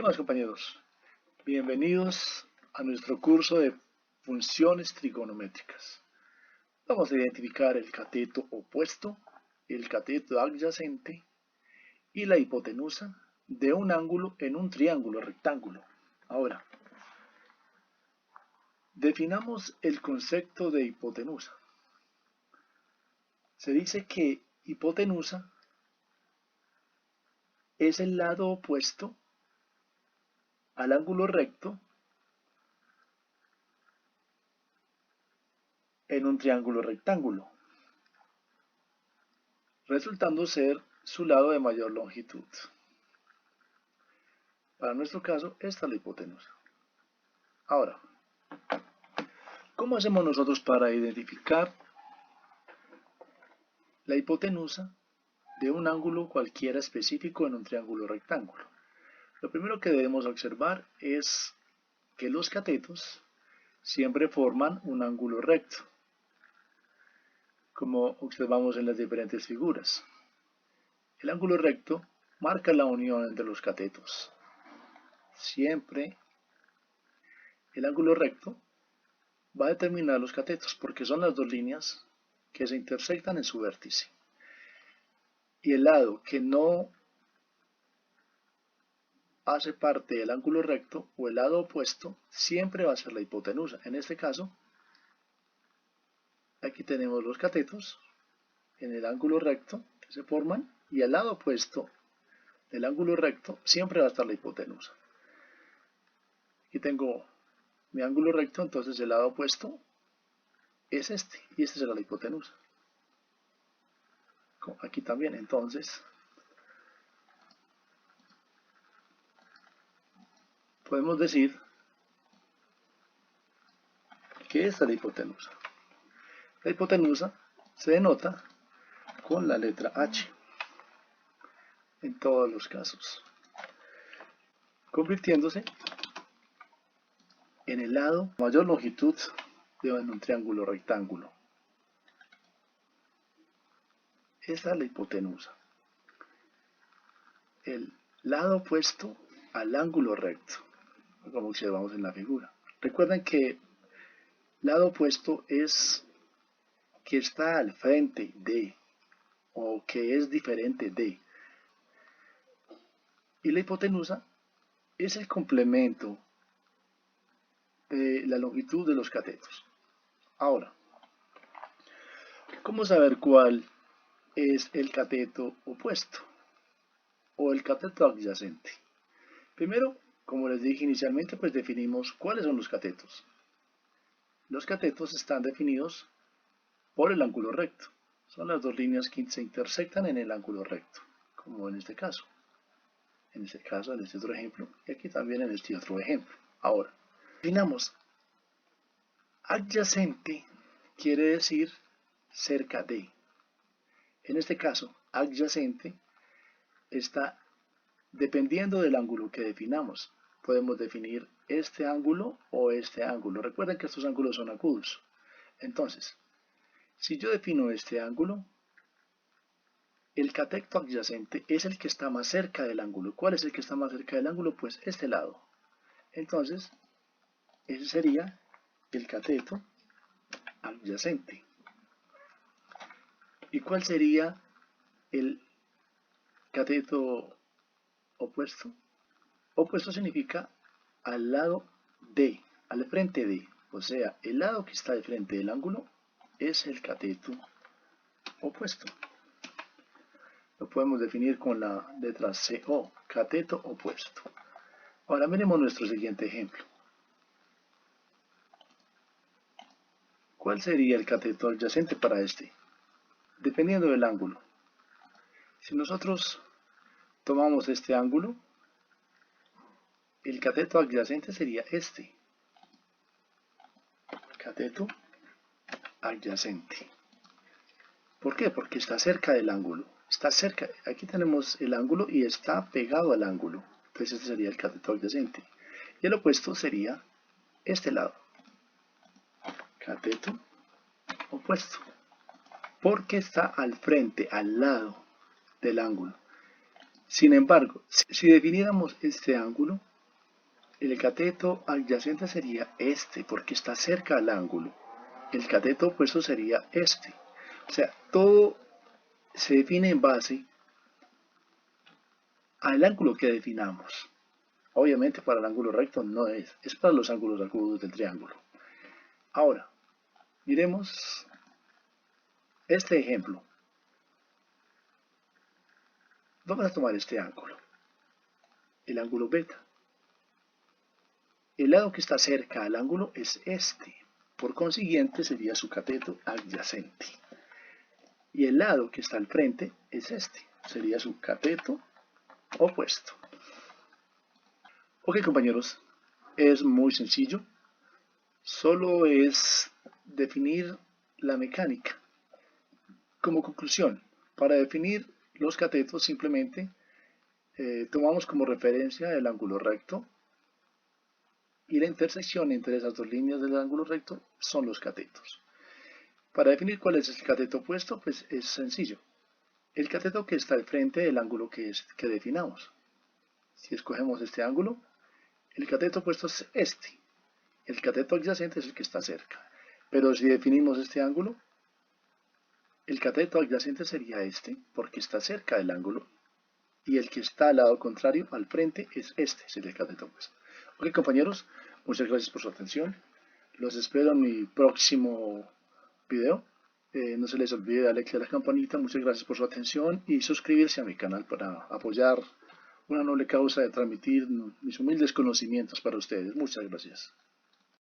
¿Qué más, compañeros? Bienvenidos a nuestro curso de funciones trigonométricas. Vamos a identificar el cateto opuesto, el cateto adyacente y la hipotenusa de un ángulo en un triángulo rectángulo. Ahora, definamos el concepto de hipotenusa. Se dice que hipotenusa es el lado opuesto al ángulo recto en un triángulo rectángulo, resultando ser su lado de mayor longitud. Para nuestro caso, esta es la hipotenusa. Ahora, ¿cómo hacemos nosotros para identificar la hipotenusa de un ángulo cualquiera específico en un triángulo rectángulo? Lo primero que debemos observar es que los catetos siempre forman un ángulo recto, como observamos en las diferentes figuras. El ángulo recto marca la unión entre los catetos. Siempre el ángulo recto va a determinar los catetos porque son las dos líneas que se intersectan en su vértice. Y el lado que no hace parte del ángulo recto o el lado opuesto siempre va a ser la hipotenusa. En este caso, aquí tenemos los catetos en el ángulo recto que se forman y al lado opuesto del ángulo recto siempre va a estar la hipotenusa. Aquí tengo mi ángulo recto, entonces el lado opuesto es este y este será la hipotenusa. Aquí también, entonces podemos decir que esta es la hipotenusa. La hipotenusa se denota con la letra H en todos los casos, convirtiéndose en el lado de mayor longitud de un triángulo rectángulo. Esa es la hipotenusa, el lado opuesto al ángulo recto, como observamos en la figura. Recuerden que lado opuesto es que está al frente de o que es diferente de. Y la hipotenusa es el complemento de la longitud de los catetos. Ahora, ¿cómo saber cuál es el cateto opuesto o el cateto adyacente? Primero, como les dije inicialmente, pues definimos cuáles son los catetos. Los catetos están definidos por el ángulo recto. Son las dos líneas que se intersectan en el ángulo recto, como en este caso. En este otro ejemplo, y aquí también en este otro ejemplo. Ahora, definamos adyacente quiere decir cerca de. En este caso, adyacente está dependiendo del ángulo que definamos. Podemos definir este ángulo o este ángulo. Recuerden que estos ángulos son agudos. Entonces, si yo defino este ángulo, el cateto adyacente es el que está más cerca del ángulo. ¿Cuál es el que está más cerca del ángulo? Pues este lado. Entonces, ese sería el cateto adyacente. ¿Y cuál sería el cateto opuesto? Opuesto significa al lado de, al frente de. O sea, el lado que está de frente del ángulo es el cateto opuesto. Lo podemos definir con la letra CO, cateto opuesto. Ahora miremos nuestro siguiente ejemplo. ¿Cuál sería el cateto adyacente para este? Dependiendo del ángulo. Si nosotros tomamos este ángulo, el cateto adyacente sería este. Cateto adyacente. ¿Por qué? Porque está cerca del ángulo. Está cerca. Aquí tenemos el ángulo y está pegado al ángulo. Entonces este sería el cateto adyacente. Y el opuesto sería este lado. Cateto opuesto. Porque está al frente, al lado del ángulo. Sin embargo, si definiéramos este ángulo, El cateto adyacente sería este, porque está cerca al ángulo. El cateto opuesto sería este. O sea, todo se define en base al ángulo que definamos. Obviamente para el ángulo recto no es para los ángulos agudos del triángulo. Ahora, miremos este ejemplo. Vamos a tomar este ángulo, el ángulo beta. El lado que está cerca al ángulo es este. Por consiguiente sería su cateto adyacente. Y el lado que está al frente es este. Sería su cateto opuesto. Ok, compañeros, es muy sencillo. Solo es definir la mecánica. Como conclusión, para definir los catetos simplemente tomamos como referencia el ángulo recto y la intersección entre esas dos líneas del ángulo recto son los catetos. Para definir cuál es el cateto opuesto, pues es sencillo. El cateto que está al frente del ángulo que definamos. Si escogemos este ángulo, el cateto opuesto es este. El cateto adyacente es el que está cerca. Pero si definimos este ángulo, el cateto adyacente sería este, porque está cerca del ángulo. Y el que está al lado contrario, al frente, es este, sería el cateto opuesto. Ok, compañeros, muchas gracias por su atención. Los espero en mi próximo video. No se les olvide darle clic a la campanita. Muchas gracias por su atención y suscribirse a mi canal para apoyar una noble causa de transmitir mis humildes conocimientos para ustedes. Muchas gracias.